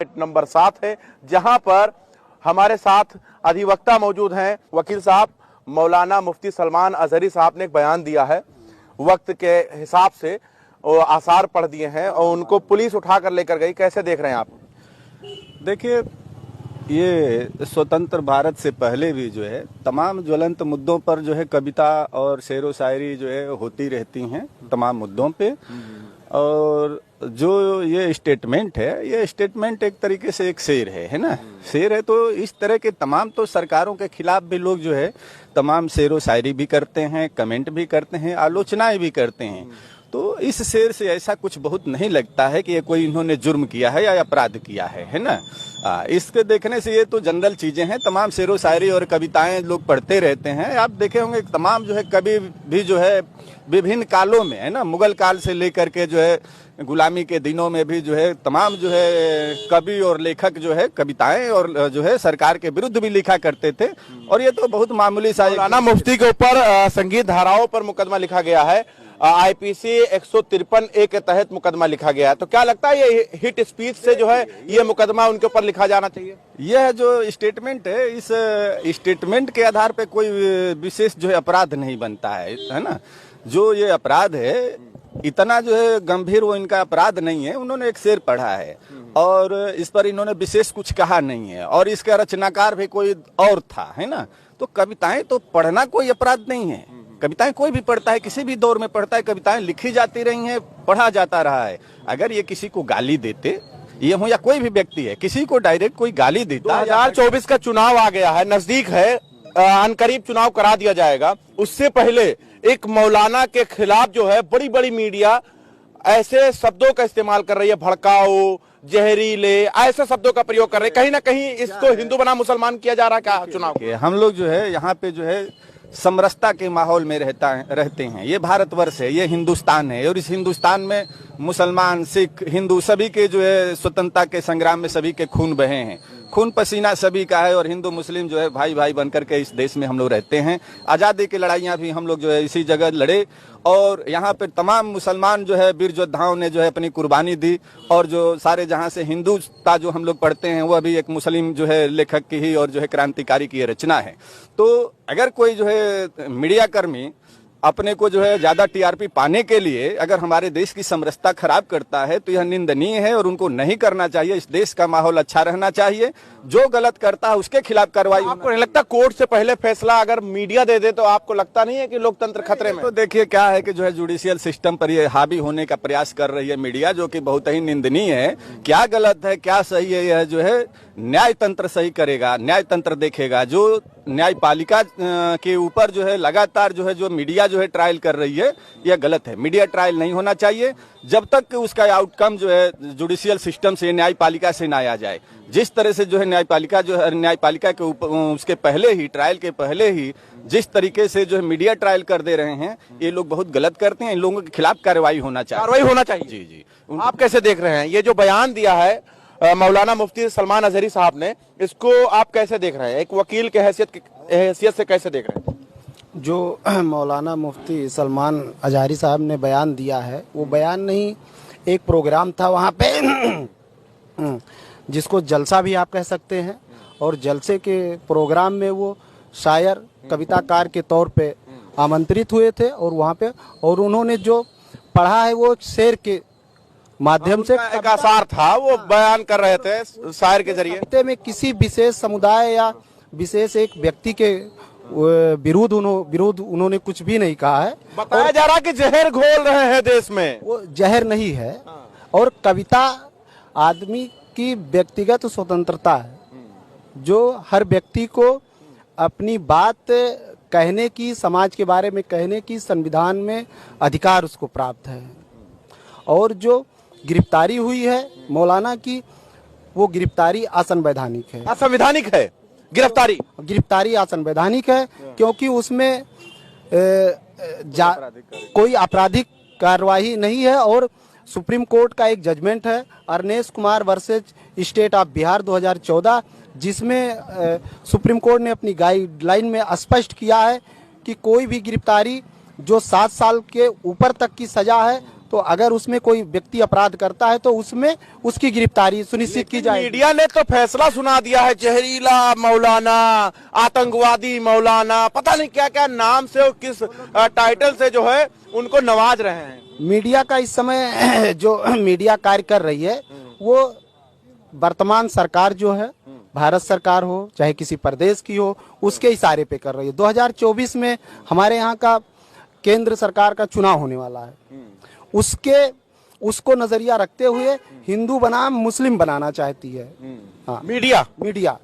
Number 7 है, जहां पर हमारे साथ अधिवक्ता मौजूद हैं। वकील साहब, मौलाना मुफ्ती सलमान अजहरी साहब ने एक बयान दिया है, वक्त के हिसाब से आसार पढ़ दिए हैं और उनको पुलिस उठाकर लेकर गई। कैसे देख रहे हैं आप? देखिए, ये स्वतंत्र भारत से पहले भी जो है तमाम ज्वलंत मुद्दों पर जो है कविता और शेरो शायरी जो है होती रहती हैं तमाम मुद्दों पे। और जो ये स्टेटमेंट है, ये स्टेटमेंट एक तरीके से एक शेर है ना। शेर है तो इस तरह के तमाम तो सरकारों के खिलाफ भी लोग जो है तमाम शेरो शायरी भी करते हैं, कमेंट भी करते हैं, आलोचनाएं भी करते हैं। तो इस शेर से ऐसा कुछ बहुत नहीं लगता है कि ये कोई इन्होंने जुर्म किया है या अपराध किया है ना। इसके देखने से ये तो जनरल चीजें हैं। तमाम शेरो शायरी और कविताएं लोग पढ़ते रहते हैं। आप देखे होंगे तमाम जो है कवि भी जो है विभिन्न कालों में है ना, मुगल काल से लेकर के जो है गुलामी के दिनों में भी जो है तमाम जो है कवि और लेखक जो है कविताएं और जो है सरकार के विरुद्ध भी लिखा करते थे। और ये तो बहुत मामूली सा मौलाना मुफ्ती के ऊपर संगीत धाराओं पर मुकदमा लिखा गया है। आईपीसी 153A के तहत मुकदमा लिखा गया है। तो क्या लगता है ये हिट स्पीच से जो है ये मुकदमा उनके ऊपर लिखा जाना चाहिए? यह जो स्टेटमेंट है, इस स्टेटमेंट के आधार पे कोई विशेष जो है अपराध नहीं बनता है ना। जो ये अपराध है इतना जो है गंभीर वो इनका अपराध नहीं है। उन्होंने एक शेर पढ़ा है और इस पर इन्होंने विशेष कुछ कहा नहीं है और इसका रचनाकार भी कोई और था है ना। तो कविताएं तो पढ़ना कोई अपराध नहीं है। कविताएं कोई भी पढ़ता है, किसी भी दौर में पढ़ता है। कविताएं लिखी जाती रही हैं, पढ़ा जाता रहा है। अगर ये किसी को गाली देते, ये हो या कोई भी व्यक्ति है, किसी को डायरेक्ट कोई गाली देता, 2024 का चुनाव आ गया है, नजदीक है, अनकरीब चुनाव करा दिया जाएगा। उससे पहले एक मौलाना के खिलाफ जो है बड़ी बड़ी मीडिया ऐसे शब्दों का इस्तेमाल कर रही है, भड़काओ, जहरीले, ऐसे शब्दों का प्रयोग कर रहे हैं। कहीं ना कहीं इसको हिंदू बना मुसलमान किया जा रहा है क्या चुनाव के? हम लोग जो है यहाँ पे जो है समरसता के माहौल में रहते हैं। ये भारतवर्ष है, ये हिंदुस्तान है और इस हिंदुस्तान में मुसलमान, सिख, हिंदू सभी के जो है स्वतंत्रता के संग्राम में सभी के खून बहे हैं। खून पसीना सभी का है और हिंदू मुस्लिम जो है भाई भाई बनकर के इस देश में हम लोग रहते हैं। आज़ादी की लड़ाइयाँ भी हम लोग जो है इसी जगह लड़े और यहाँ पे तमाम मुसलमान जो है वीर योद्धाओं ने जो है अपनी कुर्बानी दी। और जो सारे जहाँ से हिंदुता जो हम लोग पढ़ते हैं वह भी एक मुस्लिम जो है लेखक की ही और जो है क्रांतिकारी की रचना है। तो अगर कोई जो है मीडिया कर्मी अपने को जो है ज्यादा टीआरपी पाने के लिए अगर हमारे देश की समरसता खराब करता है तो यह निंदनीय है और उनको नहीं करना चाहिए। इस देश का माहौल अच्छा रहना चाहिए। जो गलत करता है उसके खिलाफ कार्रवाई। आपको नहीं लगता कोर्ट से पहले फैसला अगर मीडिया दे दे तो आपको लगता नहीं है कि लोकतंत्र खतरे में? तो देखिए क्या है कि जो है जुडिशियल सिस्टम पर ये हावी होने का प्रयास कर रही है मीडिया, जो कि बहुत ही निंदनीय है। क्या गलत है क्या सही है, यह जो है न्याय तंत्र सही करेगा, न्याय तंत्र देखेगा। जो न्यायपालिका के ऊपर जो है लगातार जो है जो मीडिया जो है ट्रायल कर रही है, यह गलत है। मीडिया ट्रायल नहीं होना चाहिए जब तक उसका आउटकम जो है जुडिशियल सिस्टम से, न्यायपालिका से ना आ जाए। जिस तरह से जो है न्यायपालिका जो है न्यायपालिका के ऊपर उसके पहले ही, ट्रायल के पहले ही जिस तरीके से जो है मीडिया ट्रायल कर दे रहे हैं, ये लोग बहुत गलत करते हैं। इन लोगों के खिलाफ कार्रवाई होना चाहिए। जी जी। आप कैसे देख रहे हैं ये जो बयान दिया है मौलाना मुफ्ती सलमान अजहरी साहब ने, इसको आप कैसे देख रहे हैं? एक वकील के हैसियत से कैसे देख रहे हैं? जो मौलाना मुफ्ती सलमान अजहरी साहब ने बयान दिया है, वो बयान नहीं, एक प्रोग्राम था वहाँ पे जिसको जलसा भी आप कह सकते हैं। और जलसे के प्रोग्राम में वो शायर, कविताकार के तौर पे आमंत्रित हुए थे और वहाँ पे और उन्होंने जो पढ़ा है वो शेर के माध्यम से एक आसार था, वो बयान कर रहे थे शायर के जरिए। में किसी विशेष समुदाय या विशेष एक व्यक्ति के विरुद्ध उन्होंने कुछ भी नहीं कहा है। बताया जा रहा कि जहर घोल रहे हैं देश में। वो जहर नहीं है। और कविता आदमी की व्यक्तिगत स्वतंत्रता है, जो हर व्यक्ति को अपनी बात कहने की, समाज के बारे में कहने की संविधान में अधिकार उसको प्राप्त है। और जो गिरफ्तारी हुई है मौलाना की, वो गिरफ्तारी असंवैधानिक है। असंवैधानिक है गिरफ्तारी असंवैधानिक है क्योंकि उसमें कोई आपराधिक कार्रवाई नहीं है। और सुप्रीम कोर्ट का एक जजमेंट है Arnesh Kumar versus state of Bihar 2014, जिसमें सुप्रीम कोर्ट ने अपनी गाइडलाइन में स्पष्ट किया है कि कोई भी गिरफ्तारी जो 7 साल के ऊपर तक की सजा है तो अगर उसमें कोई व्यक्ति अपराध करता है तो उसमें उसकी गिरफ्तारी सुनिश्चित की जाए। मीडिया ने तो फैसला सुना दिया है, जहरीला मौलाना, आतंकवादी मौलाना, पता नहीं क्या क्या नाम से और किस टाइटल से जो है उनको नवाज रहे हैं। मीडिया का इस समय जो मीडिया कार्य कर रही है वो वर्तमान सरकार जो है, भारत सरकार हो चाहे किसी प्रदेश की हो, उसके इशारे पे कर रही है। 2024 में हमारे यहाँ का केंद्र सरकार का चुनाव होने वाला है, उसको नजरिया रखते हुए हिंदू बनाम मुस्लिम बनाना चाहती है हाँ मीडिया।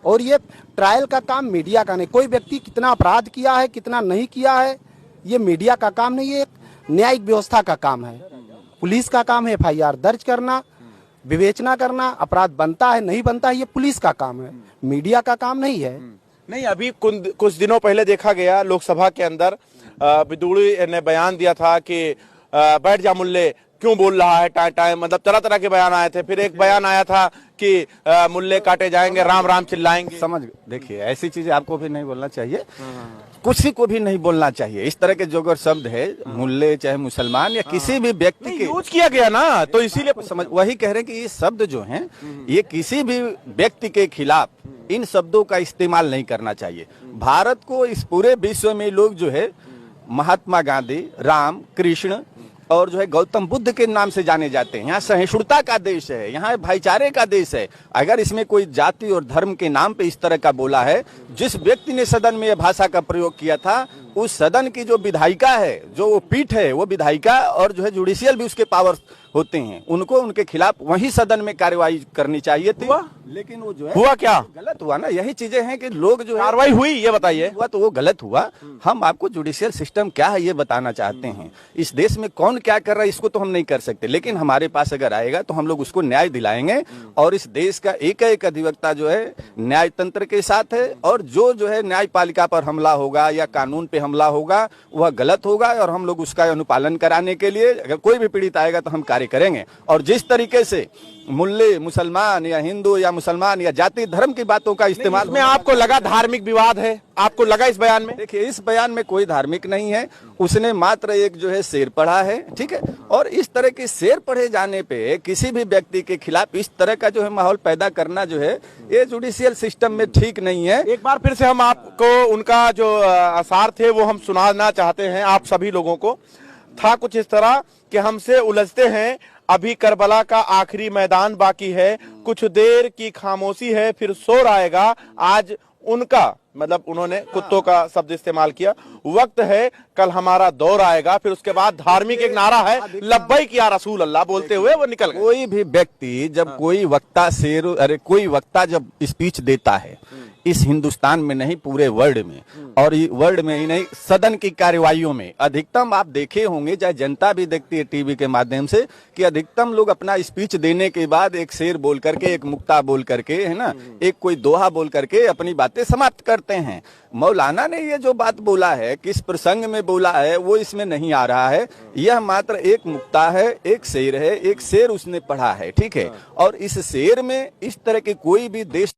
और ये ट्रायल का काम मीडिया का नहीं, कोई व्यक्ति कितना अपराध किया है कितना नहीं किया है ये मीडिया का काम नहीं, ये एक न्यायिक व्यवस्था का काम है। पुलिस का काम है FIR दर्ज करना, विवेचना करना, अपराध बनता है नहीं बनता है ये पुलिस का काम है, मीडिया का काम नहीं है। नहीं, अभी कुछ दिनों पहले देखा गया लोकसभा के अंदर विदुड़ी ने बयान दिया था कि बैठ जा मुल्ले, क्यों बोल रहा है टाइम, मतलब तरह तरह के बयान आए थे। फिर एक बयान आया था कि मुल्ले काटे जाएंगे, राम राम चिल्लाएंगे। समझ देखिए, ऐसी चीजें आपको भी नहीं बोलना चाहिए, किसी को भी नहीं बोलना चाहिए। इस तरह के जो अगर शब्द है मुल्ले चाहे मुसलमान या किसी भी व्यक्ति के यूज किया गया ना, तो इसीलिए समझ वही कह रहे हैं कि ये शब्द जो हैं ये किसी भी व्यक्ति के खिलाफ इन शब्दों का इस्तेमाल नहीं करना चाहिए। भारत को इस पूरे विश्व में लोग जो है महात्मा गांधी, राम, कृष्ण और जो है गौतम बुद्ध के नाम से जाने जाते हैं। यहाँ सहिष्णुता का देश है, यहाँ भाईचारे का देश है। अगर इसमें कोई जाति और धर्म के नाम पे इस तरह का बोला है, जिस व्यक्ति ने सदन में यह भाषा का प्रयोग किया था उस सदन की जो विधायिका है, जो वो पीठ है, वो विधायिका और जो है जुडिशियल भी उसके पावर होते हैं, उनको उनके खिलाफ वही सदन में कार्रवाई करनी चाहिए थी। लेकिन वो जो है हुआ क्या, गलत हुआ ना। यही चीजें हैं कि लोग जो है कार्रवाई हुई ये बताइए। हुआ तो वो गलत हुआ। हम आपको जुडिशियल सिस्टम क्या है ये बताना चाहते हैं। इस देश में कौन क्या कर रहा है इसको तो हम नहीं कर सकते, लेकिन हमारे पास अगर आएगा तो हम लोग उसको न्याय दिलाएंगे। और इस देश का एक अधिवक्ता जो है न्याय तंत्र के साथ है, और जो है न्यायपालिका पर हमला होगा या कानून पे हमला होगा वह गलत होगा, और हम लोग उसका अनुपालन कराने के लिए अगर कोई भी पीड़ित आएगा तो हम कार्य करेंगे। और जिस तरीके से मुल्ले मुसलमान या हिंदू या मुसलमान या जाति धर्म की बातों का इस्तेमाल में आपको लगा धार्मिक विवाद है, आपको लगा इस बयान में? देखिए, इस बयान में कोई धार्मिक नहीं है। उसने मात्र एक जो है शेर पढ़ा है, ठीक है। और इस तरह के शेर पढ़े जाने पे किसी भी व्यक्ति के खिलाफ इस तरह का जो है माहौल पैदा करना जो है ये जुडिशियल सिस्टम में ठीक नहीं है। एक बार फिर से हम आपको उनका जो आसार थे वो हम सुनाना चाहते हैं आप सभी लोगों को। था कुछ इस तरह कि हमसे उलझते हैं, अभी करबला का आखिरी मैदान बाकी है, कुछ देर की खामोशी है फिर शोर आएगा, आज उनका मतलब उन्होंने कुत्तों का शब्द इस्तेमाल किया, वक्त है कल हमारा दौर आएगा। फिर उसके बाद धार्मिक एक नारा है लब्बैक या रसूल अल्लाह बोलते हुए वो निकल गए। कोई भी व्यक्ति जब कोई वक्ता जब स्पीच देता है इस हिंदुस्तान में नहीं पूरे वर्ल्ड में, और वर्ल्ड में ही नहीं सदन की कार्यवाहियों में अधिकतम आप देखे होंगे, चाहे जनता भी देखती है टीवी के माध्यम से, कि अधिकतम लोग अपना स्पीच देने के बाद एक शेर बोल करके, एक मुक्ता बोल करके, है ना, एक कोई दोहा बोल करके अपनी बातें समाप्त करते हैं। मौलाना ने ये जो बात बोला है, किस प्रसंग में बोला है वो इसमें नहीं आ रहा है। यह मात्र एक मुक्ता है, एक शेर है, एक शेर उसने पढ़ा है, ठीक है। और इस शेर में इस तरह के कोई भी देश